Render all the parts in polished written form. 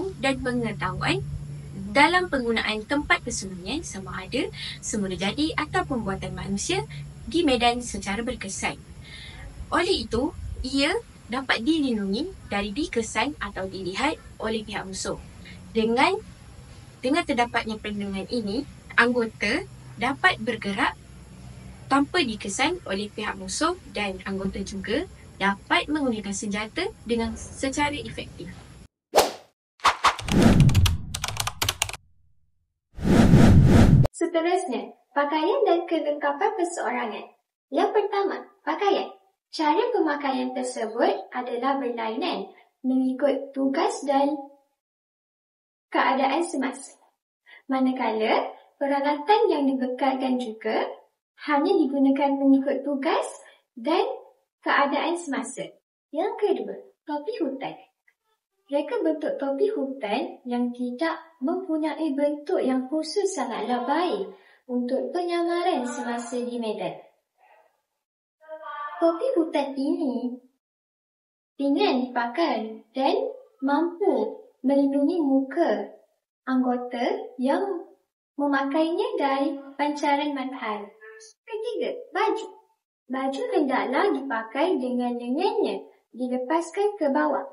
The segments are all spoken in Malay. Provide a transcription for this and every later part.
ilmu dan pengetahuan dalam penggunaan tempat persembunyian sama ada semula jadi ataupun buatan manusia di medan secara berkesan. Oleh itu, ia dapat dilindungi dari dikesan atau dilihat oleh pihak musuh. Dengan terdapatnya perlindungan ini, anggota dapat bergerak tanpa dikesan oleh pihak musuh dan anggota juga dapat menggunakan senjata dengan secara efektif. Seterusnya, pakaian dan kelengkapan perseorangan. Yang pertama, pakaian. Cara pemakaian tersebut adalah berlainan mengikut tugas dan keadaan semasa. Manakala, peralatan yang dibekalkan juga hanya digunakan mengikut tugas dan keadaan semasa. Yang kedua, topi hutan. Reka bentuk topi hutan yang tidak mempunyai bentuk yang khusus sangatlah baik untuk penyamaran semasa di medan. Topi hutan ini ringan dipakai dan mampu melindungi muka anggota yang memakainya dari pancaran matahari. Ketiga, baju. Baju hendaklah dipakai dengan lengannya dilepaskan ke bawah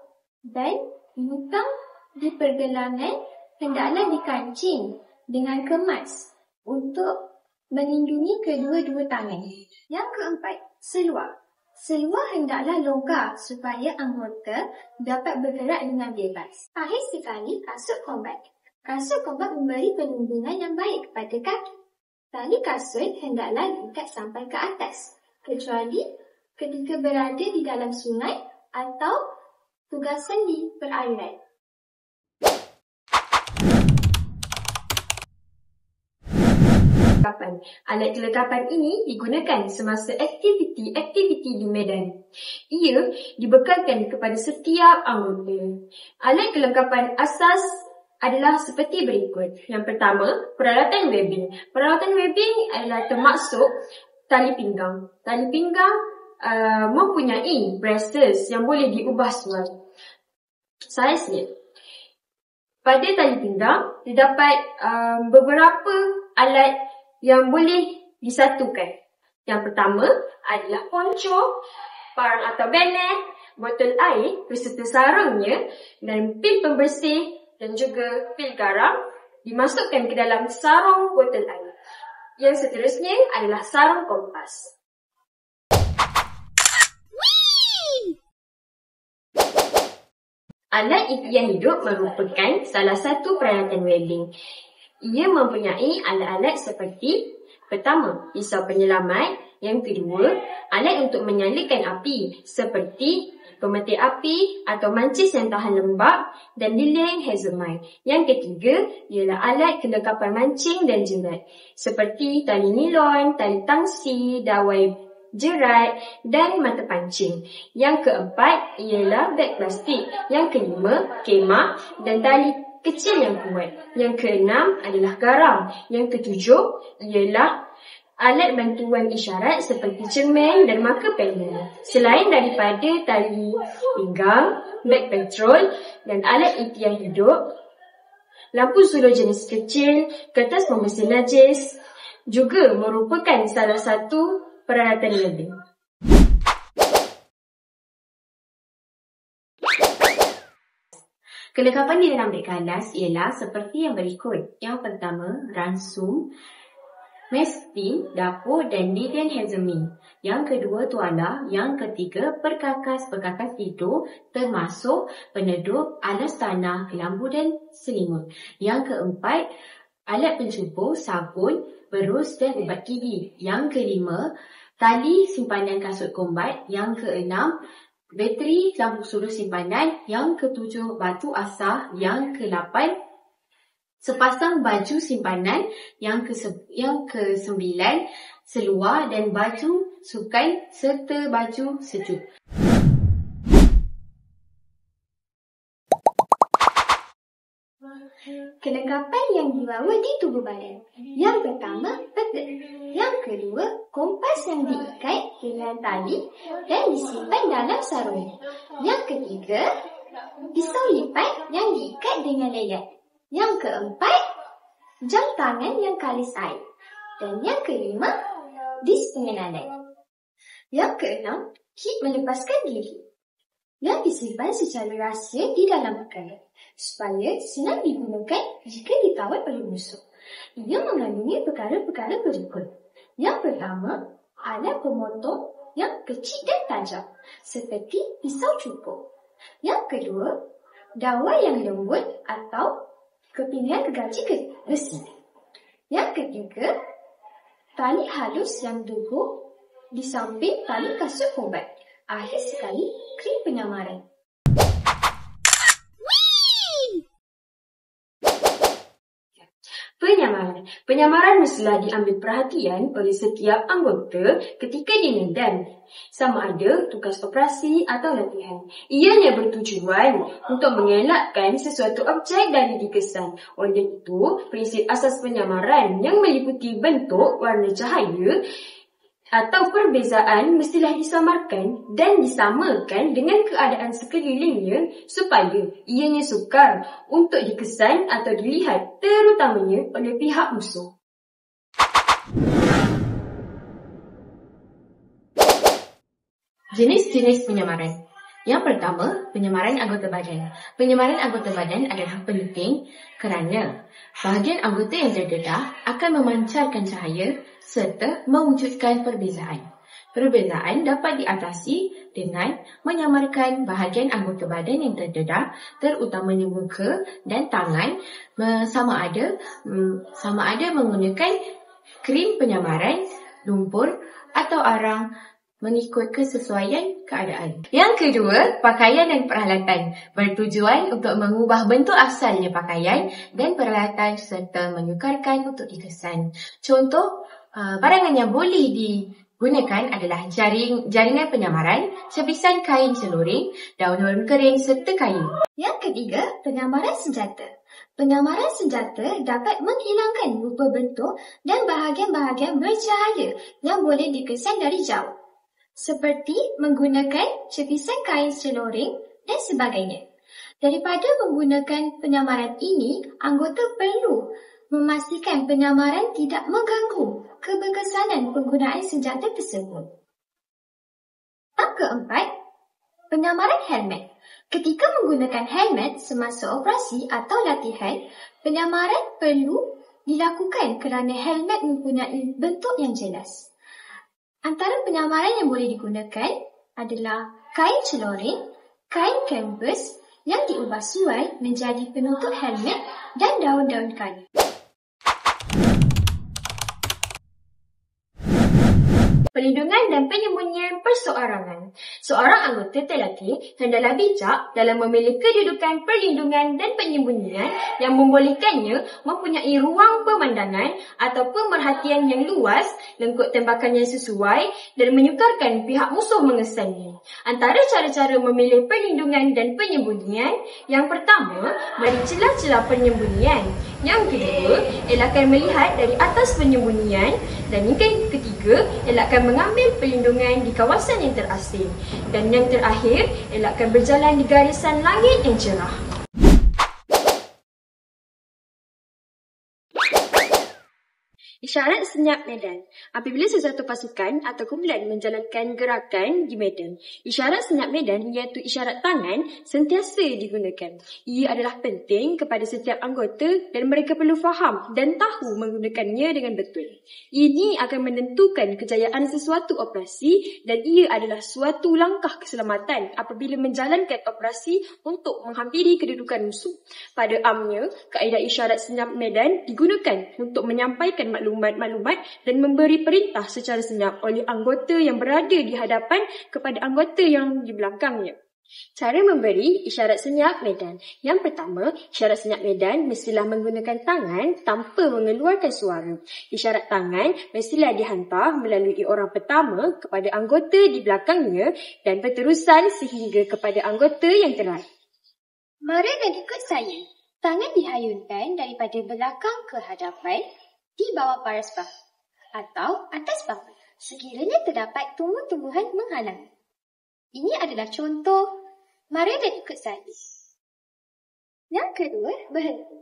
dan butang di pergelangan hendaklah dikancing dengan kemas untuk melindungi kedua-dua tangan. Yang keempat, seluar. Seluar hendaklah longgar supaya anggota dapat bergerak dengan bebas. Akhir sekali, kasut kombat. Kasut kombat memberi perlindungan yang baik kepada kaki. Tali kasut hendaklah diikat sampai ke atas, kecuali ketika berada di dalam sungai atau tugasan di perairan. Alat kelengkapan ini digunakan semasa aktiviti di medan. Ia dibekalkan kepada setiap anggota. Alat kelengkapan asas adalah seperti berikut. Yang pertama, peralatan webbing. Peralatan webbing adalah termasuk tali pinggang. Tali pinggang mempunyai braces yang boleh diubah saiznya. Pada tali pinggang, terdapat beberapa alat yang boleh disatukan. Yang pertama adalah poncho, parang atau banner, botol air beserta sarungnya dan pil pembersih dan juga pil garam dimasukkan ke dalam sarung botol air. Yang seterusnya adalah sarung kompas. Alat ihtiar hidup merupakan salah satu peralatan webbing. Ia mempunyai alat-alat seperti pertama, pisau penyelamat. Yang kedua, alat untuk menyalakan api seperti pemetik api atau mancis yang tahan lembab dan lilin hazemite. Yang ketiga ialah alat kelengkapan mancing dan jerat seperti tali nilon, tali tangsi, dawai jerat dan mata pancing. Yang keempat ialah beg plastik. Yang kelima, kemah dan tali kecil yang kuat. Yang keenam adalah garam. Yang ketujuh ialah alat bantuan isyarat seperti cermin dan marker panel. Selain daripada tali pinggang, beg petrol dan alat ihtiar hidup, lampu suluh jenis kecil, kertas pembersih najis juga merupakan salah satu peralatan webbing. Kelengkapan di dalam beg kalas ialah seperti yang berikut. Yang pertama, ransum, mestin, dapur dan lilin hazemite. Yang kedua, tuala. Yang ketiga, perkakas tidur termasuk peneduh, alas tanah, kelambu dan selimut. Yang keempat, alat pencuba, sabun, berus dan ubat gigi. Yang kelima, tali simpanan kasut kombat. Yang keenam, bateri lampu suluh simpanan. Yang ketujuh, batu asah. Yang ke-8, sepasang baju simpanan. Yang ke-9, seluar dan baju sukan serta baju sejuk. Kelengkapan yang dibawa di tubuh badan. Yang pertama, peta. Yang kedua, kompas yang diikat dengan tali dan disimpan dalam sarung. Yang ketiga, pisau lipat yang diikat dengan leyat. Yang keempat, jam tangan yang kalis air. Dan yang kelima, dis pengenalan. Yang keenam, kit melepaskan diri yang disimpan secara rahsia di dalam pakaian supaya senang digunakan jika ditawan oleh musuh. Ia mengandungi perkara-perkara berikut. Yang pertama, alat pemotong yang kecil dan tajam seperti pisau cukur. Yang kedua, dawai yang lembut atau kepingan gergaji besi. Yang ketiga, tali halus yang teguh di samping tali kasut kombat. Akhir sekali, krim penyamaran. Penyamaran mestilah diambil perhatian oleh setiap anggota ketika di medan, sama ada tugas operasi atau latihan. Ianya bertujuan untuk mengelakkan sesuatu objek dari dikesan. Oleh itu, prinsip asas penyamaran yang meliputi bentuk, warna cahaya atau perbezaan mestilah disamarkan dan disamakan dengan keadaan sekelilingnya supaya ianya sukar untuk dikesan atau dilihat terutamanya oleh pihak musuh. Jenis-jenis penyamaran. Yang pertama, penyamaran anggota badan. Penyamaran anggota badan adalah penting kerana bahagian anggota yang terdedah akan memancarkan cahaya serta mewujudkan perbezaan. Perbezaan dapat diatasi dengan menyamarkan bahagian anggota badan yang terdedah, terutamanya muka dan tangan, sama ada menggunakan krim penyamaran, lumpur atau arang mengikut kesesuaian keadaan. Yang kedua, pakaian dan peralatan bertujuan untuk mengubah bentuk asalnya pakaian dan peralatan serta menyukarkan untuk dikesan. Contoh, barangan yang boleh digunakan adalah jaringan penyamaran, sebisan kain celuring, daun-daun kering serta kayu. Yang ketiga, penyamaran senjata. Penyamaran senjata dapat menghilangkan rupa bentuk dan bahagian-bahagian bercahaya yang boleh dikesan dari jauh, seperti menggunakan sebisan kain celuring dan sebagainya. Daripada menggunakan penyamaran ini, anggota perlu memastikan penyamaran tidak mengganggu keberkesanan penggunaan senjata tersebut. Yang keempat, penyamaran helmet. Ketika menggunakan helmet semasa operasi atau latihan, penyamaran perlu dilakukan kerana helmet mempunyai bentuk yang jelas. Antara penyamaran yang boleh digunakan adalah kain celuring, kain kanvas yang diubah suai menjadi penutup helmet dan daun-daun kayu. Perlindungan dan penyembunyian perseorangan. Seorang anggota terlatih hendaklah bijak dalam memilih kedudukan perlindungan dan penyembunyian yang membolehkannya mempunyai ruang pemandangan atau pemerhatian yang luas, lengkuk tembakan yang sesuai dan menyukarkan pihak musuh mengesannya. Antara cara-cara memilih perlindungan dan penyembunyian, yang pertama, beri celah-celah penyembunyian. Yang kedua, elakkan melihat dari atas penyembunyian. Dan yang ketiga, elakkan mengambil perlindungan di kawasan yang terasing. Dan yang terakhir, elakkan berjalan di garisan langit yang cerah. Isyarat senyap medan. Apabila sesuatu pasukan atau kumpulan menjalankan gerakan di medan, isyarat senyap medan iaitu isyarat tangan sentiasa digunakan. Ia adalah penting kepada setiap anggota dan mereka perlu faham dan tahu menggunakannya dengan betul. Ini akan menentukan kejayaan sesuatu operasi dan ia adalah suatu langkah keselamatan apabila menjalankan operasi untuk menghampiri kedudukan musuh. Pada amnya, kaedah isyarat senyap medan digunakan untuk menyampaikan maklumat dan memberi perintah secara senyap oleh anggota yang berada di hadapan kepada anggota yang di belakangnya. Cara memberi isyarat senyap medan. Yang pertama, isyarat senyap medan mestilah menggunakan tangan tanpa mengeluarkan suara. Isyarat tangan mestilah dihantar melalui orang pertama kepada anggota di belakangnya dan berterusan sehingga kepada anggota yang terakhir. Mari dan ikut saya. Tangan dihayunkan daripada belakang ke hadapan di bawah paras bahu atau atas bahu sekiranya terdapat tumbuh-tumbuhan menghalang. Ini adalah contoh. Mari dan ikut saya. Yang kedua, berhenti.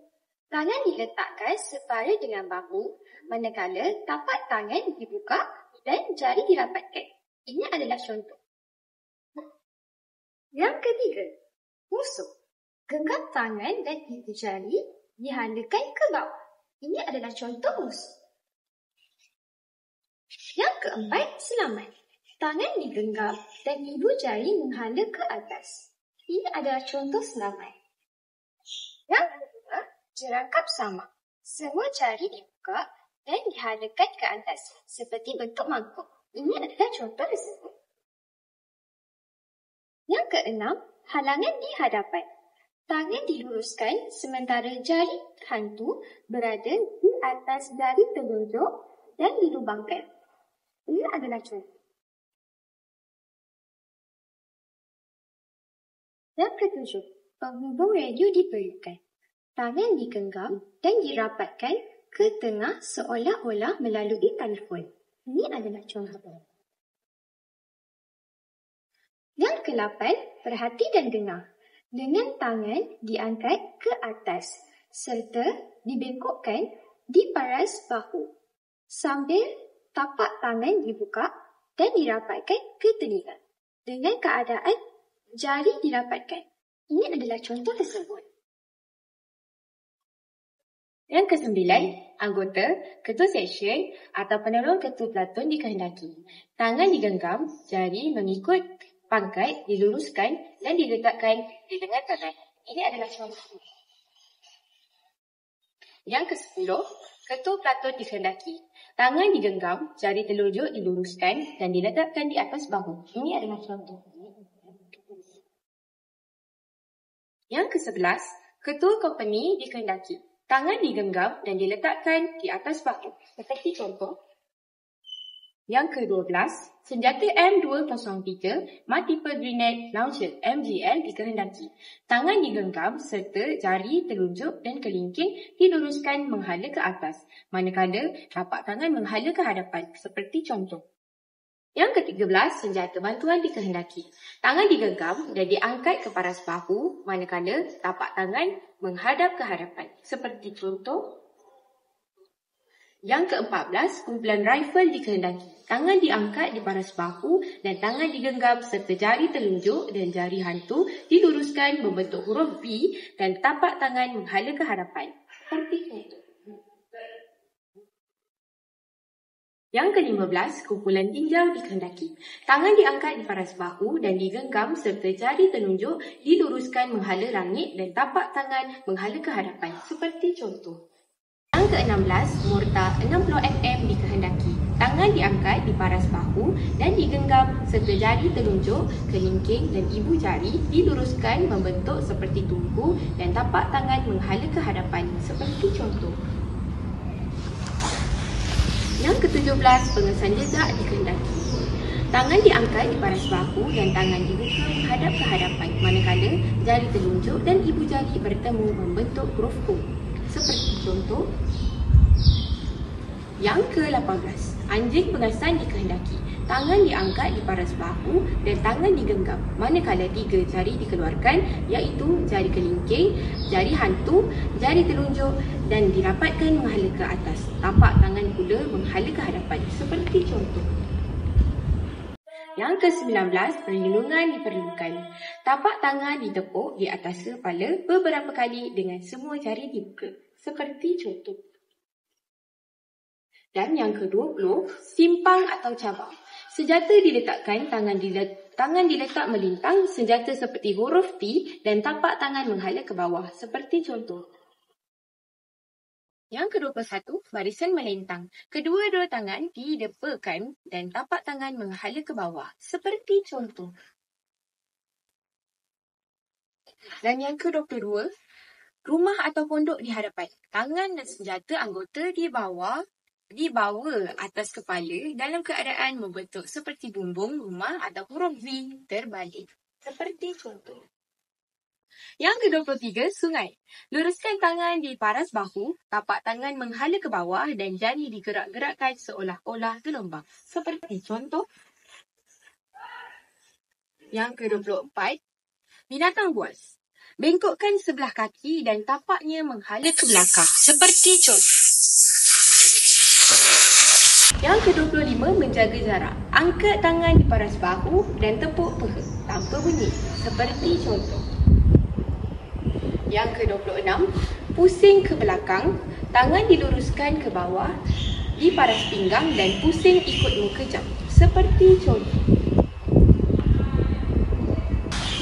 Tangan diletakkan separa dengan bahu, manakala tapak tangan dibuka dan jari dirapatkan. Ini adalah contoh. Yang ketiga, musuh. Genggam tangan dan ibu jari dihalakan ke bawah. Ini adalah contoh musuh. Yang keempat, selamat. Tangan digenggam dan ibu jari menghala ke atas. Ini adalah contoh selamat. Yang kedua, jerangkap sama. Semua jari dibuka dan dihalakan ke atas seperti bentuk mangkuk. Ini adalah contoh tersebut. Yang keenam, halangan di hadapan. Tangan diluruskan sementara jari hantu berada di atas jari telunjuk dan dilubangkan. Ini adalah contoh. Yang ketujuh, penghubung radio diperlukan. Tangan digenggam dan dirapatkan ke tengah seolah-olah melalui telefon. Ini adalah contoh. Yang ke-8, perhati dan dengar. Dengan tangan diangkat ke atas serta dibengkokkan di paras bahu sambil tapak tangan dibuka dan dirapatkan ke telinga dengan keadaan jari dirapatkan. Ini adalah contoh tersebut. Yang ke-9, anggota, ketua seksyen atau penolong ketua pelaton dikehendaki. Tangan digenggam, jari mengikut pangkat diluruskan dan diletakkan di lengan tangan. Ini adalah contoh. Yang ke-10, ketua pelaton dikehendaki. Tangan digenggam, jari telunjuk diluruskan dan diletakkan di atas bahu. Ini adalah contoh. Yang ke-11, ketua company dikehendaki. Tangan digenggam dan diletakkan di atas bahu. Seperti contoh. Yang ke-12, senjata M203 Multiple Grenade Launcher MGL dikehendaki. Tangan digenggam serta jari telunjuk dan kelingking diluruskan menghala ke atas, manakala tapak tangan menghala ke hadapan, seperti contoh. Yang ke-13, senjata bantuan dikehendaki. Tangan digenggam dan diangkat ke paras bahu, manakala tapak tangan menghadap ke hadapan, seperti contoh. Yang ke-14, kumpulan rifle dikehendaki. Tangan diangkat di paras bahu dan tangan digenggam serta jari telunjuk dan jari hantu diluruskan membentuk huruf V dan tapak tangan menghala ke hadapan. Seperti contoh. Yang ke-15, kumpulan tinjau dikehendaki. Tangan diangkat di paras bahu dan digenggam serta jari telunjuk diluruskan menghala langit dan tapak tangan menghala ke hadapan. Seperti contoh. Yang ke-16, mortar 60mm dikehendaki. Tangan diangkat di paras bahu dan digenggam serta jari telunjuk, kelingking dan ibu jari diluruskan membentuk seperti tungku dan tapak tangan menghala ke hadapan. Seperti contoh. Yang ke-17, pengesan jejak dikehendaki. Tangan diangkat di paras bahu dan tangan dibuka menghadap ke hadapan, manakala jari telunjuk dan ibu jari bertemu membentuk huruf O. Seperti contoh. Yang ke-18, anjing pengasan dikehendaki. Tangan diangkat di paras bahu dan tangan digenggam, manakala 3 jari dikeluarkan, iaitu jari kelingking, jari hantu, jari telunjuk dan dirapatkan menghala ke atas. Tapak tangan pula menghala ke hadapan, seperti contoh. Yang ke-19, perlindungan diperlukan. Tapak tangan ditepuk di atas kepala beberapa kali dengan semua jari dibuka, seperti contoh. Dan yang ke-20, simpang atau cabang. Senjata diletakkan, tangan diletak melintang, senjata seperti huruf T dan tapak tangan menghala ke bawah, seperti contoh. Yang ke-21, barisan melintang. Kedua-dua tangan didepakan dan tapak tangan menghala ke bawah, seperti contoh. Dan yang ke-22, rumah atau pondok di hadapan. Tangan dan senjata anggota dibawa atas kepala dalam keadaan membentuk seperti bumbung rumah atau huruf V terbalik. Seperti contoh. Yang ke-23, sungai. Luruskan tangan di paras bahu, tapak tangan menghala ke bawah dan jari digerak-gerakkan seolah-olah gelombang. Seperti contoh. Yang ke-24, binatang buas. Bengkokkan sebelah kaki dan tapaknya menghala ke belakang, seperti contoh. Yang ke-25, menjaga jarak. Angkat tangan di paras bahu dan tepuk peha tanpa bunyi, seperti contoh. Yang ke-26, pusing ke belakang, tangan diluruskan ke bawah di paras pinggang dan pusing ikut muka jam, seperti contoh.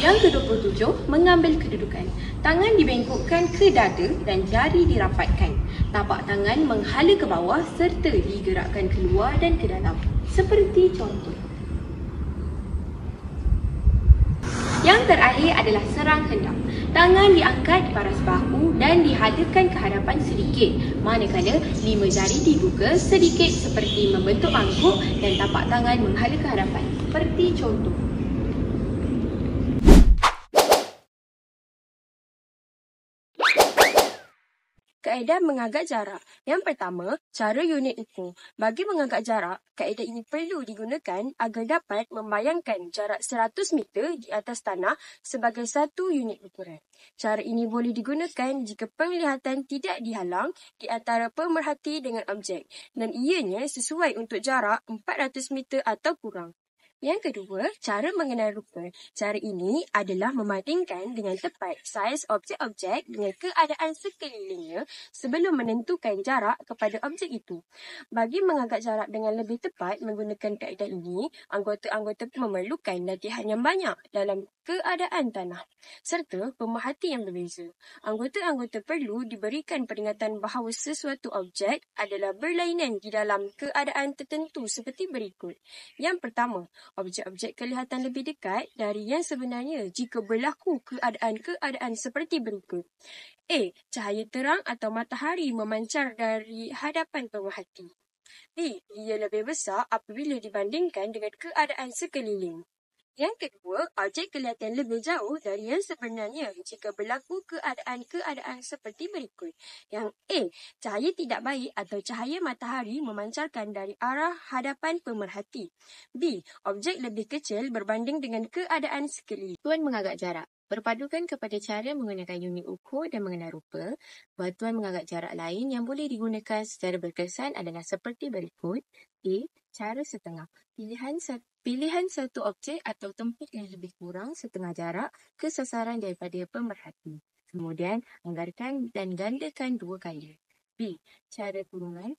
Yang ke-27, mengambil kedudukan. Tangan dibengkokkan ke dada dan jari dirapatkan. Tapak tangan menghala ke bawah serta digerakkan keluar dan ke dalam, seperti contoh. Yang terakhir adalah serang hendak. Tangan diangkat di paras bahu dan dihadakan ke hadapan sedikit, manakala 5 jari dibuka sedikit seperti membentuk mangkuk dan tapak tangan menghala ke hadapan, seperti contoh. Kaedah mengagak jarak. Yang pertama, cara unit ukur. Bagi mengagak jarak, kaedah ini perlu digunakan agar dapat membayangkan jarak 100 meter di atas tanah sebagai satu unit ukuran. Cara ini boleh digunakan jika penglihatan tidak dihalang di antara pemerhati dengan objek dan ianya sesuai untuk jarak 400 meter atau kurang. Yang kedua, cara mengenal rupa. Cara ini adalah membandingkan dengan tepat saiz objek-objek dengan keadaan sekelilingnya sebelum menentukan jarak kepada objek itu. Bagi mengagak jarak dengan lebih tepat menggunakan kaedah ini, anggota-anggota memerlukan latihan yang banyak dalam keadaan tanah serta pemerhati yang berbeza. Anggota-anggota perlu diberikan peringatan bahawa sesuatu objek adalah berlainan di dalam keadaan tertentu seperti berikut. Yang pertama, objek-objek kelihatan lebih dekat dari yang sebenarnya jika berlaku keadaan-keadaan seperti berikut. A. Cahaya terang atau matahari memancar dari hadapan pemerhati. B. Ia lebih besar apabila dibandingkan dengan keadaan sekeliling. Yang kedua, objek kelihatan lebih jauh dari yang sebenarnya jika berlaku keadaan-keadaan seperti berikut. Yang A. Cahaya tidak baik atau cahaya matahari memancarkan dari arah hadapan pemerhati. B. Objek lebih kecil berbanding dengan keadaan sekeliling. Bantuan mengagak jarak. Berpadukan kepada cara menggunakan unit ukur dan mengenal rupa, bantuan mengagak jarak lain yang boleh digunakan secara berkesan adalah seperti berikut. A. Cara setengah. Pilihan satu objek atau tempat yang lebih kurang setengah jarak ke sasaran daripada pemerhati. Kemudian, anggarkan dan gandakan 2 kali. B. Cara kurungan.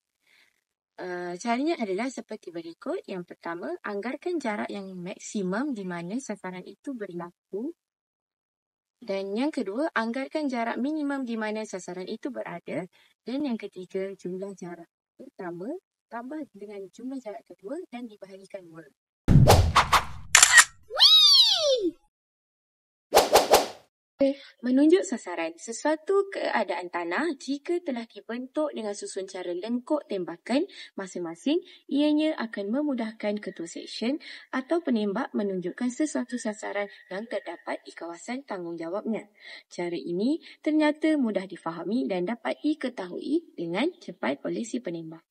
Caranya adalah seperti berikut. Yang pertama, anggarkan jarak yang maksimum di mana sasaran itu berlaku. Dan yang kedua, anggarkan jarak minimum di mana sasaran itu berada. Dan yang ketiga, jumlah jarak pertama tambah dengan jumlah jarak kedua dan dibahagikan 2. Menunjuk sasaran. Sesuatu keadaan tanah jika telah dibentuk dengan susun cara lengkok tembakan masing-masing, ianya akan memudahkan ketua seksyen atau penembak menunjukkan sesuatu sasaran yang terdapat di kawasan tanggungjawabnya. Cara ini ternyata mudah difahami dan dapat diketahui dengan cepat oleh si penembak.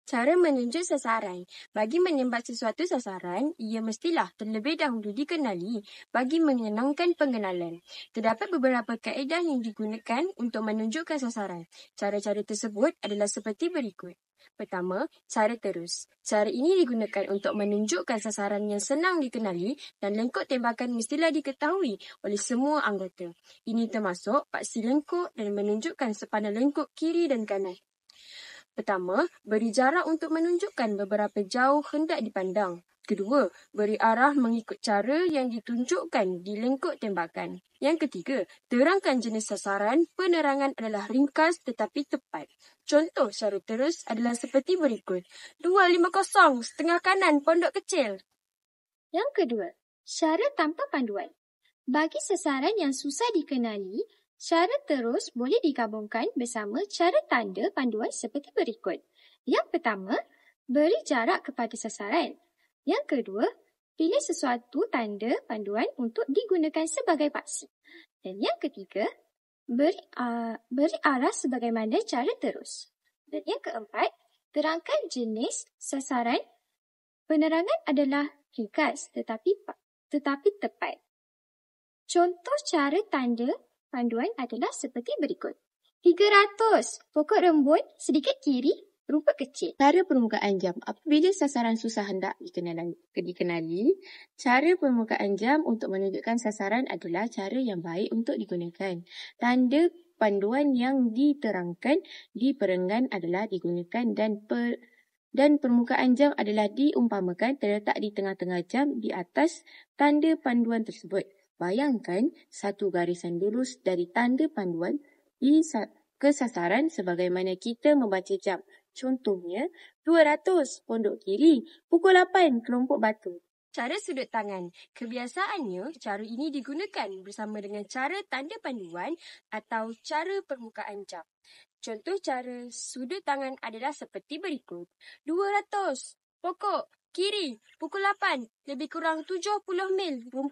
Cara menunjuk sasaran. Bagi menembak sesuatu sasaran, ia mestilah terlebih dahulu dikenali bagi menyenangkan pengenalan. Terdapat beberapa kaedah yang digunakan untuk menunjukkan sasaran. Cara-cara tersebut adalah seperti berikut. Pertama, cara terus. Cara ini digunakan untuk menunjukkan sasaran yang senang dikenali dan lengkok tembakan mestilah diketahui oleh semua anggota. Ini termasuk paksi lengkok dan menunjukkan sepadan lengkok kiri dan kanan. Pertama, beri jarak untuk menunjukkan beberapa jauh hendak dipandang. Kedua, beri arah mengikut cara yang ditunjukkan di lengkok tembakan. Yang ketiga, terangkan jenis sasaran. Penerangan adalah ringkas tetapi tepat. Contoh cara terus adalah seperti berikut. 250, setengah kanan, pondok kecil. Yang kedua, cara tanpa panduan. Bagi sasaran yang susah dikenali, cara terus boleh digabungkan bersama cara tanda panduan seperti berikut. Yang pertama, beri jarak kepada sasaran. Yang kedua, pilih sesuatu tanda panduan untuk digunakan sebagai paksi. Dan yang ketiga, beri arah sebagaimana cara terus. Dan yang keempat, terangkan jenis sasaran. Penerangan adalah ringkas tetapi tepat. Contoh cara tanda panduan adalah seperti berikut. 300. Pokok rembun sedikit kiri, rumput kecil. Cara permukaan jam. Apabila sasaran susah hendak dikenali, cara permukaan jam untuk menunjukkan sasaran adalah cara yang baik untuk digunakan. Tanda panduan yang diterangkan di perenggan adalah digunakan dan permukaan jam adalah diumpamakan terletak di tengah-tengah jam di atas tanda panduan tersebut. Bayangkan satu garisan lurus dari tanda panduan ke sasaran sebagaimana kita membaca jam. Contohnya, 200 pondok kiri, pukul 8 kelompok batu. Cara sudut tangan. Kebiasaannya, cara ini digunakan bersama dengan cara tanda panduan atau cara permukaan jam. Contoh cara sudut tangan adalah seperti berikut. 200 pokok kiri, pukul 8, lebih kurang 70 mil, rumput